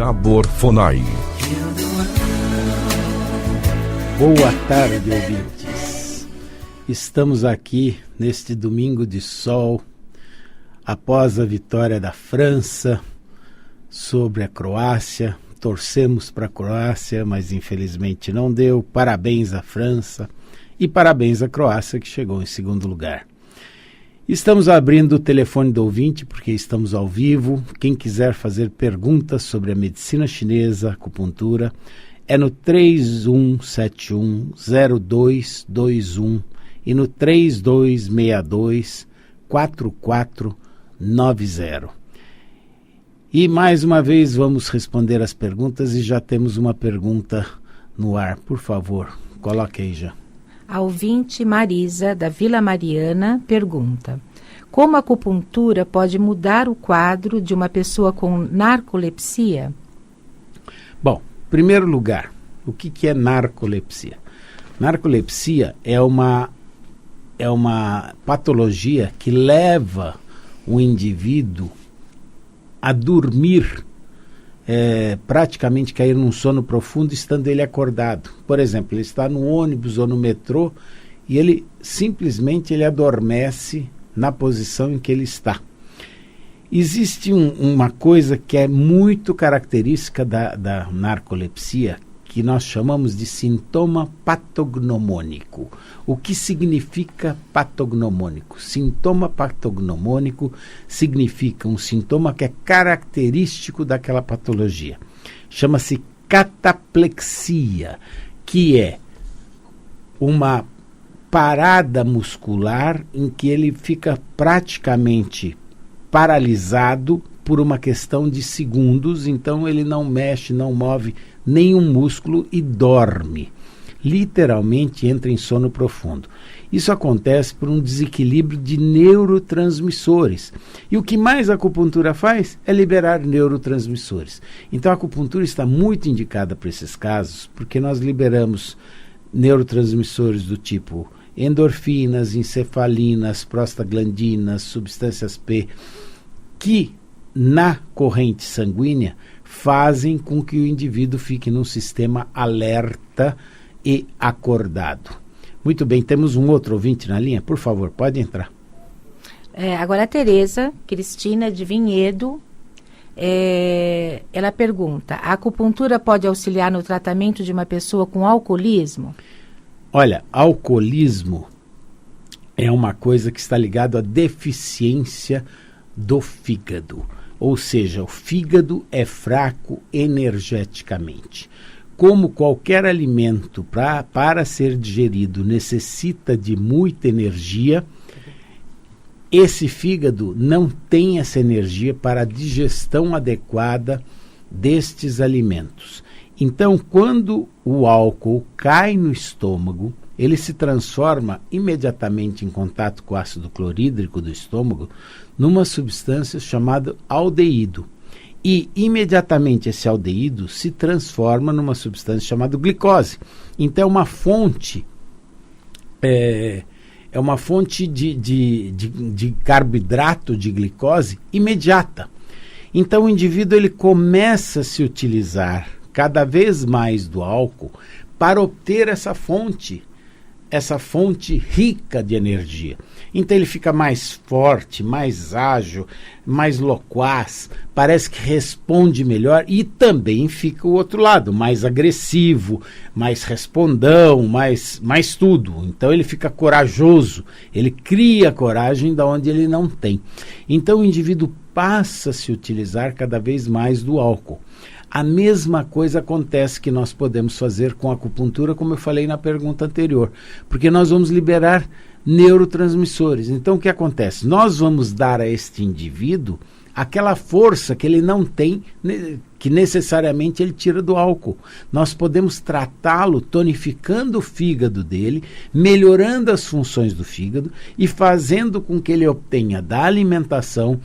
Gabor Fonai. Boa tarde, ouvintes. Estamos aqui neste domingo de sol, após a vitória da França sobre a Croácia. Torcemos para a Croácia, mas infelizmente não deu. Parabéns à França e parabéns à Croácia, que chegou em segundo lugar. Estamos abrindo o telefone do ouvinte porque estamos ao vivo. Quem quiser fazer perguntas sobre a medicina chinesa, acupuntura, é no 3171-0221 e no 3262-4490. E mais uma vez vamos responder as perguntas e já temos uma pergunta no ar. Por favor, coloque aí já. A ouvinte Marisa, da Vila Mariana, pergunta: como a acupuntura pode mudar o quadro de uma pessoa com narcolepsia? Bom, em primeiro lugar, o que é narcolepsia? Narcolepsia é uma patologia que leva o indivíduo a dormir, praticamente cair num sono profundo estando ele acordado. Por exemplo, ele está no ônibus ou no metrô e ele simplesmente adormece na posição em que ele está. Existe uma coisa que é muito característica da narcolepsia, que nós chamamos de sintoma patognomônico. O que significa patognomônico? Sintoma patognomônico significa um sintoma que é característico daquela patologia. Chama-se cataplexia, que é uma parada muscular em que ele fica praticamente paralisado por uma questão de segundos, então ele não mexe, não move nenhum músculo e dorme. Literalmente entra em sono profundo. Isso acontece por um desequilíbrio de neurotransmissores. E o que mais a acupuntura faz é liberar neurotransmissores. Então a acupuntura está muito indicada para esses casos, porque nós liberamos neurotransmissores do tipo endorfinas, encefalinas, prostaglandinas, substâncias P, que na corrente sanguínea fazem com que o indivíduo fique num sistema alerta e acordado. Muito bem, temos um outro ouvinte na linha? Por favor, pode entrar. Agora a Tereza Cristina de Vinhedo, ela pergunta: a acupuntura pode auxiliar no tratamento de uma pessoa com alcoolismo? Olha, alcoolismo é uma coisa que está ligada à deficiência do fígado. Ou seja, o fígado é fraco energeticamente. Como qualquer alimento para ser digerido necessita de muita energia, esse fígado não tem essa energia para a digestão adequada destes alimentos. Então, quando o álcool cai no estômago, ele se transforma imediatamente em contato com o ácido clorídrico do estômago numa substância chamada aldeído. E imediatamente esse aldeído se transforma numa substância chamada glicose. Então é uma fonte de carboidrato, de glicose imediata. Então o indivíduo ele começa a se utilizar cada vez mais do álcool para obter essa fonte rica de energia. Então ele fica mais forte, mais ágil, mais loquaz, parece que responde melhor e também fica o outro lado, mais agressivo, mais respondão, mais tudo. Então ele fica corajoso, ele cria coragem da onde ele não tem. Então o indivíduo passa a se utilizar cada vez mais do álcool. A mesma coisa acontece que nós podemos fazer com a acupuntura, como eu falei na pergunta anterior, porque nós vamos liberar neurotransmissores. Então o que acontece? Nós vamos dar a este indivíduo aquela força que ele não tem, que necessariamente ele tira do álcool. Nós podemos tratá-lo tonificando o fígado dele, melhorando as funções do fígado e fazendo com que ele obtenha da alimentação,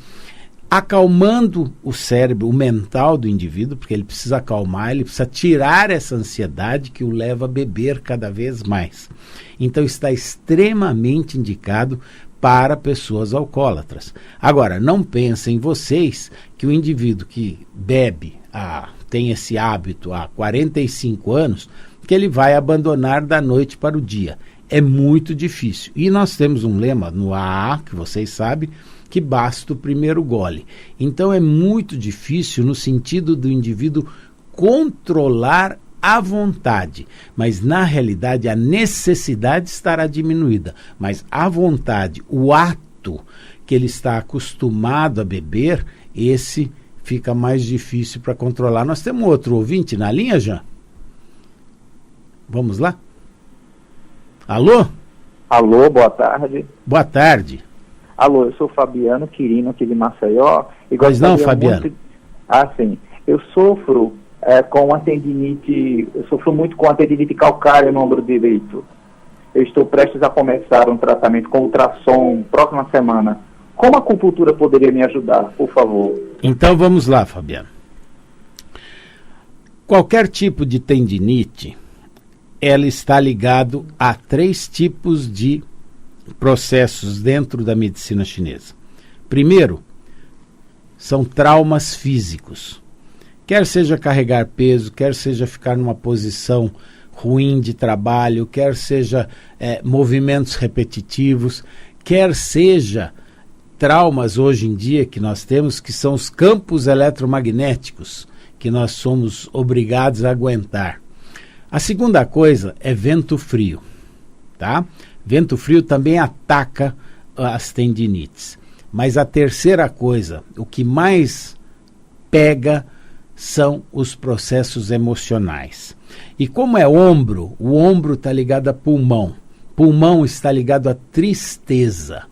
acalmando o cérebro, o mental do indivíduo, porque ele precisa acalmar, ele precisa tirar essa ansiedade que o leva a beber cada vez mais. Então está extremamente indicado para pessoas alcoólatras. Agora, não pensem vocês que o indivíduo que bebe há tem esse hábito há 45 anos, que ele vai abandonar da noite para o dia. É muito difícil. E nós temos um lema no AA, que vocês sabem, que basta o primeiro gole. Então é muito difícil no sentido do indivíduo controlar a vontade, mas na realidade a necessidade estará diminuída, mas a vontade, o ato que ele está acostumado a beber, esse fica mais difícil para controlar. Nós temos outro ouvinte na linha, Jean? Vamos lá? Alô? Alô, boa tarde. Boa tarde. Alô, eu sou Fabiano Quirino, aqui de Maceió. Pois não, Fabiano? Sim. Eu sofro com a tendinite, eu sofro muito com a tendinite calcária no ombro direito. Eu estou prestes a começar um tratamento com ultrassom próxima semana. Como a acupuntura poderia me ajudar, por favor? Então vamos lá, Fabiano. Qualquer tipo de tendinite, ela está ligado a 3 tipos de processos dentro da medicina chinesa. Primeiro, são traumas físicos. Quer seja carregar peso, quer seja ficar numa posição ruim de trabalho, quer seja movimentos repetitivos, quer seja traumas hoje em dia que nós temos, que são os campos eletromagnéticos que nós somos obrigados a aguentar. A segunda coisa é vento frio, tá? Vento frio também ataca as tendinites. Mas a terceira coisa, o que mais pega são os processos emocionais. E como é ombro, o ombro está ligado a pulmão. Pulmão está ligado a tristeza.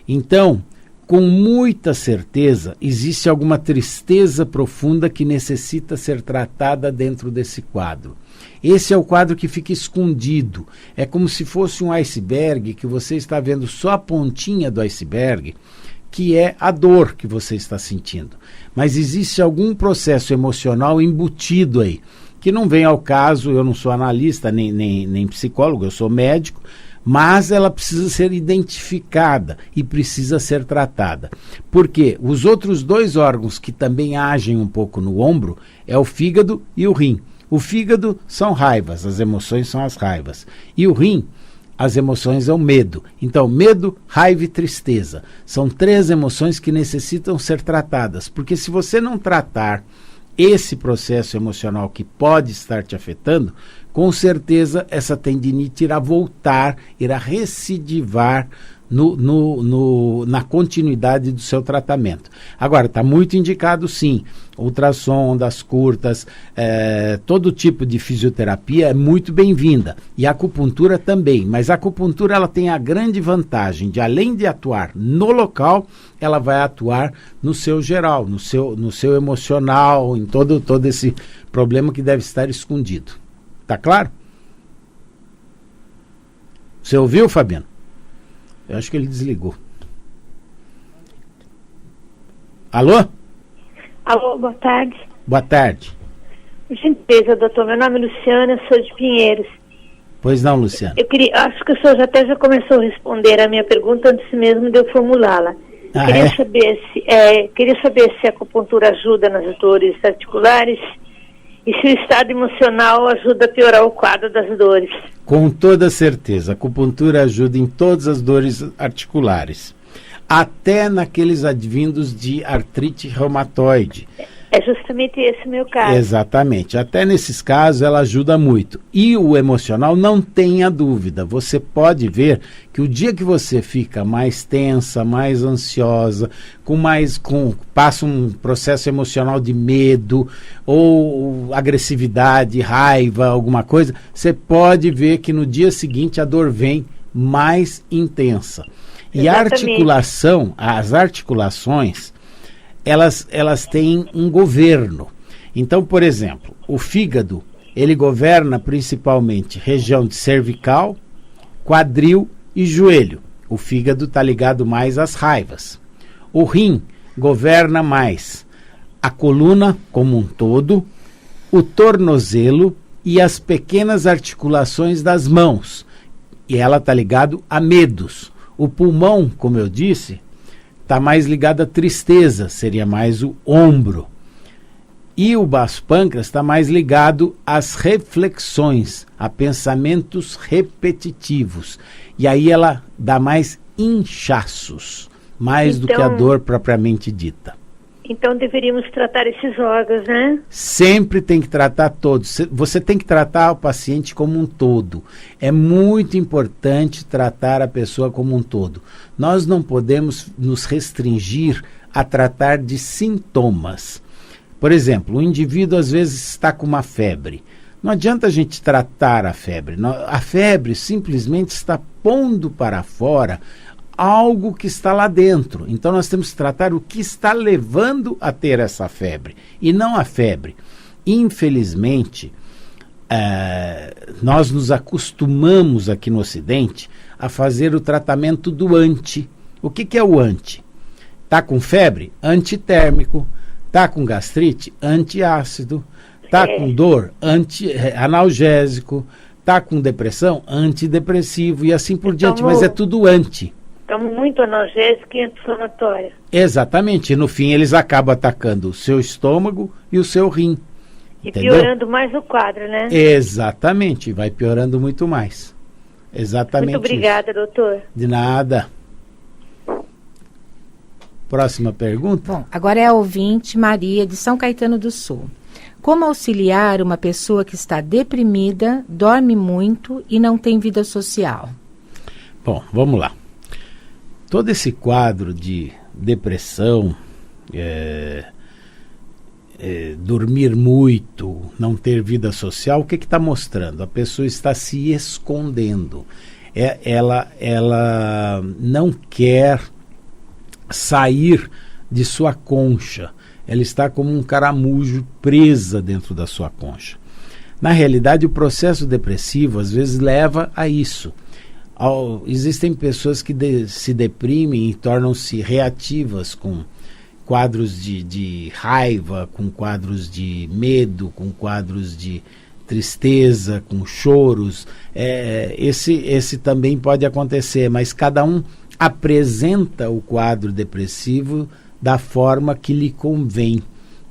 Então, com muita certeza, existe alguma tristeza profunda que necessita ser tratada dentro desse quadro. Esse é o quadro que fica escondido. É como se fosse um iceberg que você está vendo só a pontinha do iceberg, que é a dor que você está sentindo. Mas existe algum processo emocional embutido aí, que não vem ao caso. Eu não sou analista nem psicólogo, eu sou médico, mas ela precisa ser identificada e precisa ser tratada. Porque os outros 2 órgãos que também agem um pouco no ombro é o fígado e o rim. O fígado são raivas, as emoções são as raivas. E o rim, as emoções é o medo. Então, medo, raiva e tristeza. São 3 emoções que necessitam ser tratadas. Porque se você não tratar esse processo emocional que pode estar te afetando, com certeza essa tendinite irá voltar, irá recidivar na continuidade do seu tratamento. Agora, está muito indicado sim, ultrassom, ondas curtas, todo tipo de fisioterapia é muito bem-vinda, e a acupuntura também, mas a acupuntura ela tem a grande vantagem de, além de atuar no local, ela vai atuar no seu geral, no seu emocional, em todo esse problema que deve estar escondido. Tá claro? Você ouviu, Fabiano? Eu acho que ele desligou. Alô? Alô, boa tarde. Boa tarde. Por gentileza, doutor, meu nome é Luciana, eu sou de Pinheiros. Pois não, Luciana. Acho que o senhor já começou a responder a minha pergunta antes mesmo de eu formulá-la. Queria saber se a acupuntura ajuda nas dores articulares e se o estado emocional ajuda a piorar o quadro das dores. Com toda certeza, a acupuntura ajuda em todas as dores articulares, até naqueles advindos de artrite reumatoide. É justamente esse o meu caso. Exatamente, até nesses casos ela ajuda muito. E o emocional, não tenha dúvida, você pode ver que o dia que você fica mais tensa, mais ansiosa, passa um processo emocional de medo ou agressividade, raiva, alguma coisa, você pode ver que no dia seguinte a dor vem mais intensa. E a articulação, as articulações, elas têm um governo. Então, por exemplo, o fígado, ele governa principalmente região de cervical, quadril e joelho. O fígado está ligado mais às raivas. O rim governa mais a coluna como um todo, o tornozelo e as pequenas articulações das mãos. E ela está ligado a medos. O pulmão, como eu disse, está mais ligado à tristeza, seria mais o ombro. E o baço pâncreas está mais ligado às reflexões, a pensamentos repetitivos. E aí ela dá mais inchaços, mais do que a dor propriamente dita. Então deveríamos tratar esses órgãos, né? Sempre tem que tratar todos. Você tem que tratar o paciente como um todo. É muito importante tratar a pessoa como um todo. Nós não podemos nos restringir a tratar de sintomas. Por exemplo, o indivíduo às vezes está com uma febre. Não adianta a gente tratar a febre. A febre simplesmente está pondo para fora algo que está lá dentro. Então nós temos que tratar o que está levando a ter essa febre e não a febre. Infelizmente, nós nos acostumamos aqui no Ocidente a fazer o tratamento do anti. O que é o anti? Está com febre? Antitérmico. Está com gastrite? Antiácido. Está com dor? Analgésico. Está com depressão? Antidepressivo e assim por diante. Mas é tudo anti. Estamos muito analgésico e anti-inflamatório. Exatamente. E no fim eles acabam atacando o seu estômago e o seu rim. E piorando mais o quadro, né? Exatamente. Vai piorando muito mais. Exatamente. Muito obrigada, doutor. De nada. Próxima pergunta. Bom, agora é a ouvinte Maria, de São Caetano do Sul. Como auxiliar uma pessoa que está deprimida, dorme muito e não tem vida social? Bom, vamos lá. Todo esse quadro de depressão, dormir muito, não ter vida social, o que está mostrando? A pessoa está se escondendo. Ela não quer sair de sua concha. Ela está como um caramujo presa dentro da sua concha. Na realidade, o processo depressivo às vezes leva a isso. Existem pessoas que se deprimem e tornam-se reativas com quadros de raiva, com quadros de medo, com quadros de tristeza, com choros. Esse também pode acontecer, mas cada um apresenta o quadro depressivo da forma que lhe convém,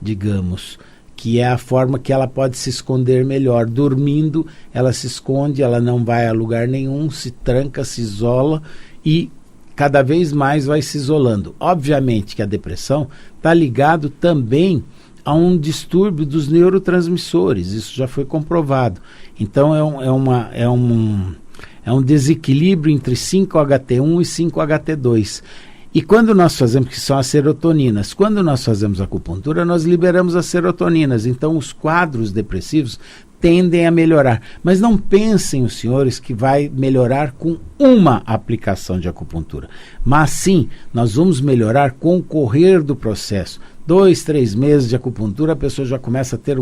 digamos, que é a forma que ela pode se esconder melhor. Dormindo, ela se esconde, ela não vai a lugar nenhum, se tranca, se isola e cada vez mais vai se isolando. Obviamente que a depressão está ligado também a um distúrbio dos neurotransmissores, isso já foi comprovado. Então é um desequilíbrio entre 5-HT1 e 5-HT2. E quando nós fazemos, que são as serotoninas, quando nós fazemos acupuntura, nós liberamos as serotoninas. Então os quadros depressivos tendem a melhorar. Mas não pensem os senhores que vai melhorar com uma aplicação de acupuntura. Mas sim, nós vamos melhorar com o correr do processo. 2, 3 meses de acupuntura, a pessoa já começa a ter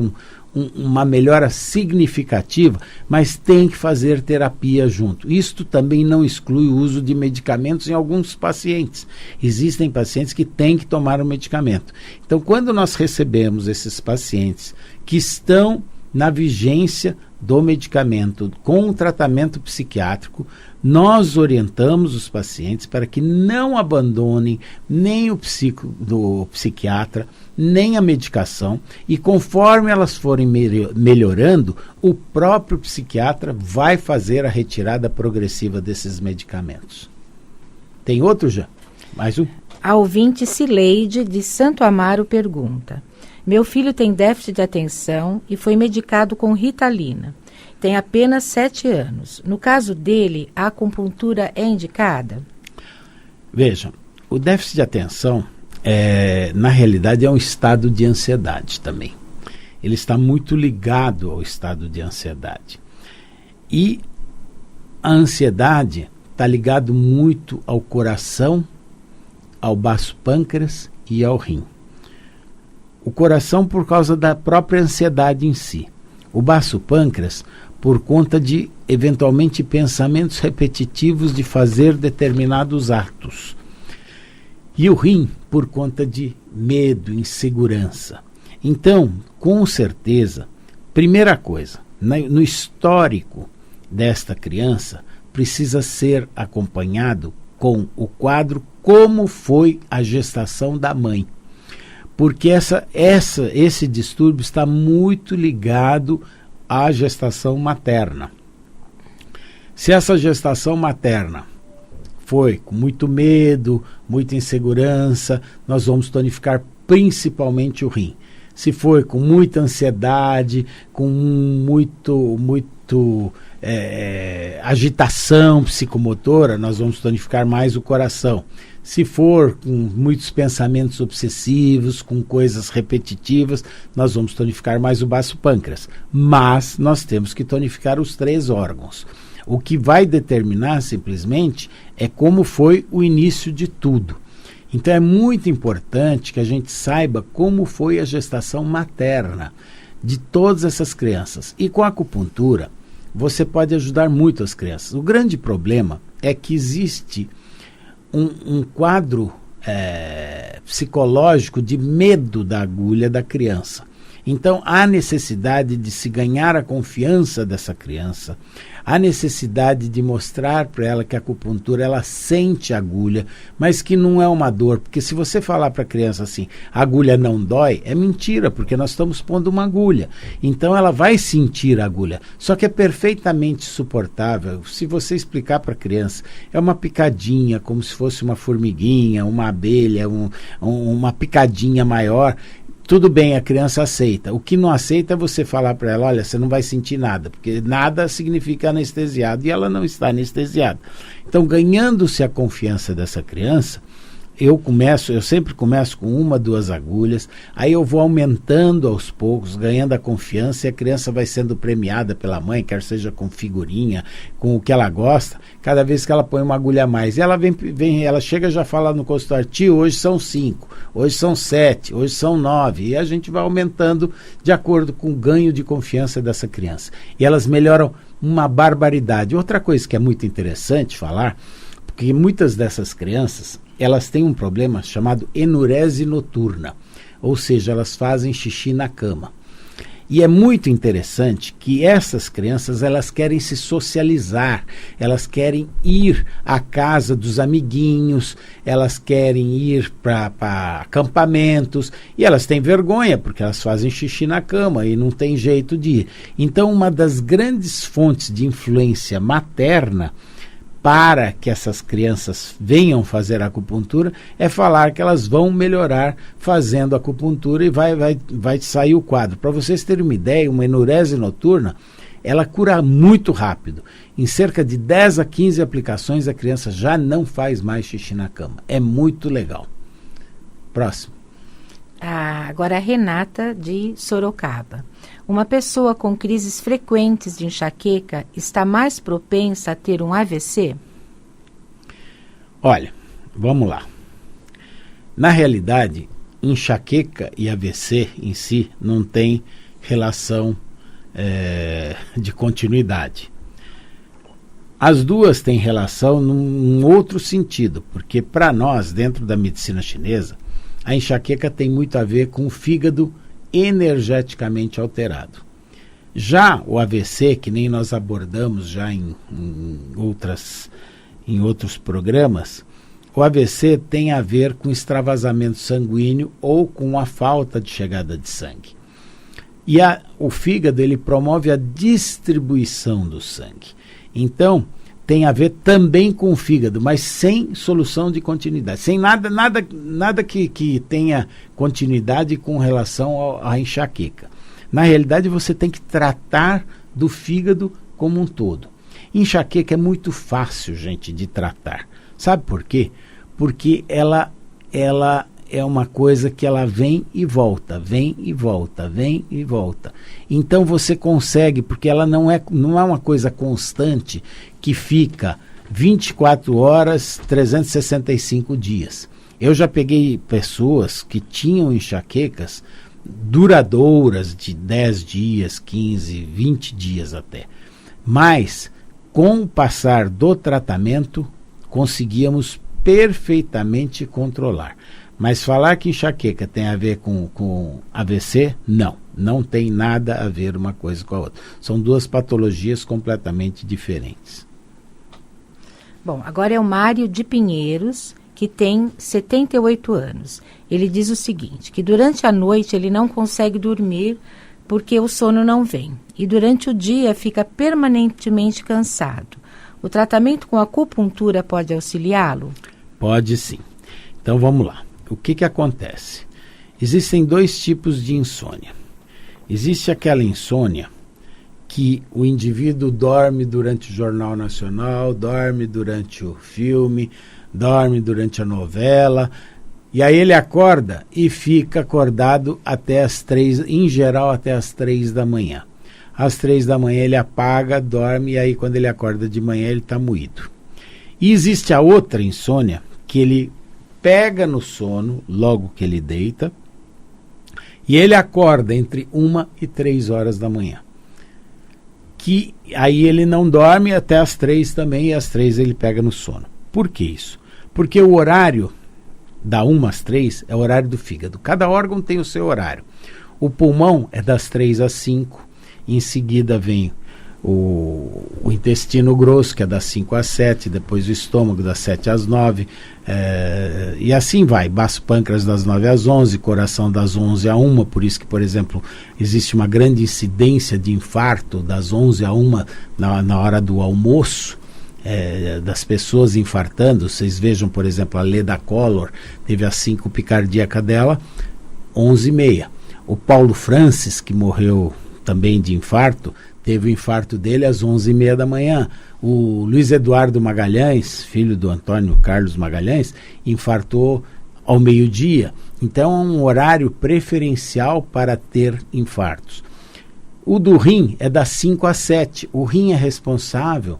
uma melhora significativa, mas tem que fazer terapia junto. Isto também não exclui o uso de medicamentos em alguns pacientes. Existem pacientes que têm que tomar o medicamento. Então, quando nós recebemos esses pacientes que estão na vigência do medicamento com o tratamento psiquiátrico, nós orientamos os pacientes para que não abandonem nem o psiquiatra, nem a medicação, e conforme elas forem melhorando, o próprio psiquiatra vai fazer a retirada progressiva desses medicamentos. Tem outro já? Mais um? A ouvinte Cileide, de Santo Amaro, pergunta: meu filho tem déficit de atenção e foi medicado com Ritalina. Tem apenas 7 anos. No caso dele, a acupuntura é indicada? Vejam, o déficit de atenção, na realidade, é um estado de ansiedade também. Ele está muito ligado ao estado de ansiedade. E a ansiedade está ligado muito ao coração, ao baço pâncreas e ao rim. O coração por causa da própria ansiedade em si. O baço pâncreas por conta de, eventualmente, pensamentos repetitivos de fazer determinados atos. E o rim por conta de medo, insegurança. Então, com certeza, primeira coisa, no histórico desta criança, precisa ser acompanhado com o quadro como foi a gestação da mãe. porque esse distúrbio está muito ligado à gestação materna. Se essa gestação materna foi com muito medo, muita insegurança, nós vamos tonificar principalmente o rim. Se foi com muita ansiedade, com muito agitação psicomotora, nós vamos tonificar mais o coração. Se for com muitos pensamentos obsessivos, com coisas repetitivas, nós vamos tonificar mais o baço pâncreas. Mas nós temos que tonificar os 3 órgãos. O que vai determinar simplesmente é como foi o início de tudo. Então é muito importante que a gente saiba como foi a gestação materna de todas essas crianças. E com a acupuntura, você pode ajudar muito as crianças. O grande problema é que existe um quadro psicológico de medo da agulha da criança. Então há necessidade de se ganhar a confiança dessa criança, há necessidade de mostrar para ela que a acupuntura, ela sente a agulha, mas que não é uma dor, porque se você falar para a criança assim, a agulha não dói, é mentira, porque nós estamos pondo uma agulha, então ela vai sentir a agulha, só que é perfeitamente suportável. Se você explicar para a criança, é uma picadinha, como se fosse uma formiguinha, uma abelha, uma picadinha maior, tudo bem, a criança aceita. O que não aceita é você falar para ela, olha, você não vai sentir nada, porque nada significa anestesiado, e ela não está anestesiada. Então, ganhando-se a confiança dessa criança, eu sempre começo com 1, 2 agulhas, aí eu vou aumentando aos poucos, ganhando a confiança, e a criança vai sendo premiada pela mãe, quer seja com figurinha, com o que ela gosta, cada vez que ela põe uma agulha a mais. E ela ela chega já fala no consultório, tio, hoje são 5, hoje são 7, hoje são 9, e a gente vai aumentando de acordo com o ganho de confiança dessa criança. E elas melhoram uma barbaridade. Outra coisa que é muito interessante falar, porque muitas dessas crianças, elas têm um problema chamado enurese noturna, ou seja, elas fazem xixi na cama. E é muito interessante que essas crianças, elas querem se socializar, elas querem ir à casa dos amiguinhos, elas querem ir para acampamentos, e elas têm vergonha, porque elas fazem xixi na cama e não tem jeito de ir. Então, uma das grandes fontes de influência materna para que essas crianças venham fazer acupuntura é falar que elas vão melhorar fazendo acupuntura e vai sair o quadro. Para vocês terem uma ideia, uma enurese noturna, ela cura muito rápido. Em cerca de 10 a 15 aplicações, a criança já não faz mais xixi na cama. É muito legal. Próximo. Agora a Renata de Sorocaba. Uma pessoa com crises frequentes de enxaqueca está mais propensa a ter um AVC? Olha, vamos lá. Na realidade, enxaqueca e AVC em si não tem relação de continuidade. As duas têm relação num outro sentido, porque para nós, dentro da medicina chinesa, a enxaqueca tem muito a ver com o fígado energeticamente alterado. Já o AVC, que nem nós abordamos já em outros programas, o AVC tem a ver com extravasamento sanguíneo ou com a falta de chegada de sangue. E o fígado, ele promove a distribuição do sangue. Então, tem a ver também com o fígado, mas sem solução de continuidade, sem nada que tenha continuidade com relação à enxaqueca. Na realidade, você tem que tratar do fígado como um todo. Enxaqueca é muito fácil, gente, de tratar. Sabe por quê? Porque ela é uma coisa que ela vem e volta, vem e volta, vem e volta. Então você consegue, porque ela não é uma coisa constante que fica 24 horas, 365 dias. Eu já peguei pessoas que tinham enxaquecas duradouras de 10 dias, 15, 20 dias até. Mas, com o passar do tratamento, conseguíamos perfeitamente controlar. Mas falar que enxaqueca tem a ver com AVC, não tem nada a ver uma coisa com a outra. São duas patologias completamente diferentes. Bom, agora é o Mário de Pinheiros, que tem 78 anos. Ele diz o seguinte, que durante a noite ele não consegue dormir porque o sono não vem. E durante o dia fica permanentemente cansado. O tratamento com acupuntura pode auxiliá-lo? Pode sim. Então vamos lá. O que acontece? Existem 2 tipos de insônia. Existe aquela insônia que o indivíduo dorme durante o Jornal Nacional, dorme durante o filme, dorme durante a novela, e aí ele acorda e fica acordado até as 3, em geral até as 3 da manhã. Às 3 da manhã ele apaga, dorme, e aí quando ele acorda de manhã ele está moído. E existe a outra insônia, que ele pega no sono logo que ele deita, e ele acorda entre 1 e 3 horas da manhã. Que aí ele não dorme até as 3 também, e às 3 ele pega no sono. Por que isso? Porque o horário da 1 às 3 é o horário do fígado. Cada órgão tem o seu horário. O pulmão é das 3 às 5, em seguida vem o intestino grosso, que é das 5 às 7, depois o estômago das 7 às 9, e assim vai, baço pâncreas das 9 às 11, coração das 11 à 1, por isso que, por exemplo, existe uma grande incidência de infarto das 11 à 1 na hora do almoço, das pessoas infartando. Vocês vejam, por exemplo, a Leda Collor teve a síncope cardíaca dela 11h30. O Paulo Francis, que morreu também de infarto, teve o infarto dele às 11h30 da manhã. O Luiz Eduardo Magalhães, filho do Antônio Carlos Magalhães, infartou ao meio-dia. Então é um horário preferencial para ter infartos. O do rim é das 5 às 7. O rim é responsável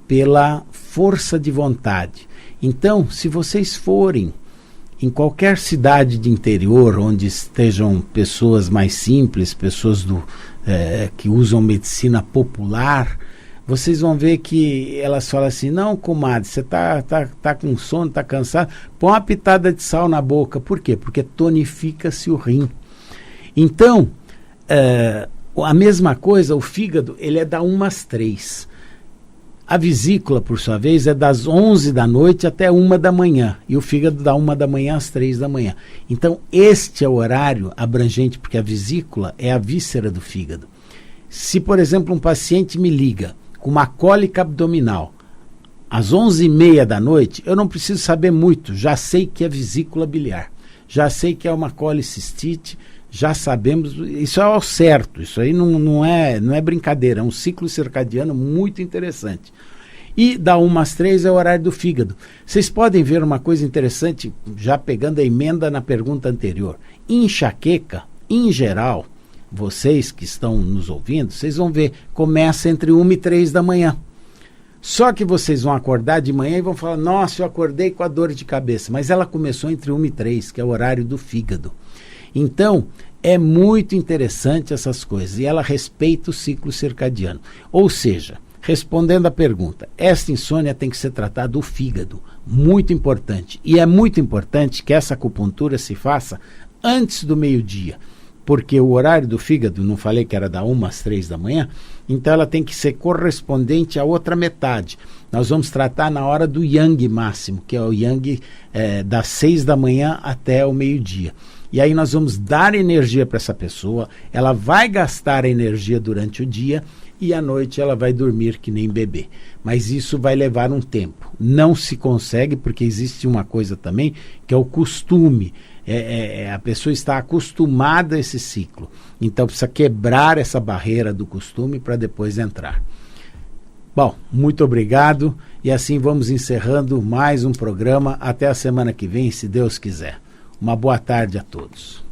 pela força de vontade. Então, se vocês forem em qualquer cidade de interior, onde estejam pessoas mais simples, pessoas que usam medicina popular, vocês vão ver que elas falam assim: não, comadre, você tá com sono, tá cansado, põe uma pitada de sal na boca. Por quê? Porque tonifica-se o rim. Então, a mesma coisa, o fígado, ele é da 1 às 3. A vesícula, por sua vez, é das 11 da noite até 1 da manhã. E o fígado da 1 da manhã às 3 da manhã. Então, este é o horário abrangente, porque a vesícula é a víscera do fígado. Se, por exemplo, um paciente me liga com uma cólica abdominal às 11h30 da noite, eu não preciso saber muito. Já sei que é vesícula biliar. Já sei que é uma colicistite. Já sabemos, isso é ao certo, isso aí não é brincadeira, é um ciclo circadiano muito interessante. E da 1 às 3 é o horário do fígado. Vocês podem ver uma coisa interessante, já pegando a emenda na pergunta anterior. Enxaqueca, em geral, vocês que estão nos ouvindo, vocês vão ver, começa entre 1 e 3 da manhã. Só que vocês vão acordar de manhã e vão falar: nossa, eu acordei com a dor de cabeça, mas ela começou entre 1 e 3, que é o horário do fígado. Então, é muito interessante essas coisas, e ela respeita o ciclo circadiano. Ou seja, respondendo à pergunta, esta insônia tem que ser tratada do fígado, muito importante. E é muito importante que essa acupuntura se faça antes do meio-dia, porque o horário do fígado, não falei que era da 1 às 3 da manhã, então ela tem que ser correspondente à outra metade. Nós vamos tratar na hora do yang máximo, que é o yang das 6 da manhã até o meio-dia. E aí nós vamos dar energia para essa pessoa, ela vai gastar energia durante o dia e à noite ela vai dormir que nem bebê. Mas isso vai levar um tempo. Não se consegue, porque existe uma coisa também, que é o costume. A pessoa está acostumada a esse ciclo. Então precisa quebrar essa barreira do costume para depois entrar. Bom, muito obrigado. E assim vamos encerrando mais um programa. Até a semana que vem, se Deus quiser. Uma boa tarde a todos.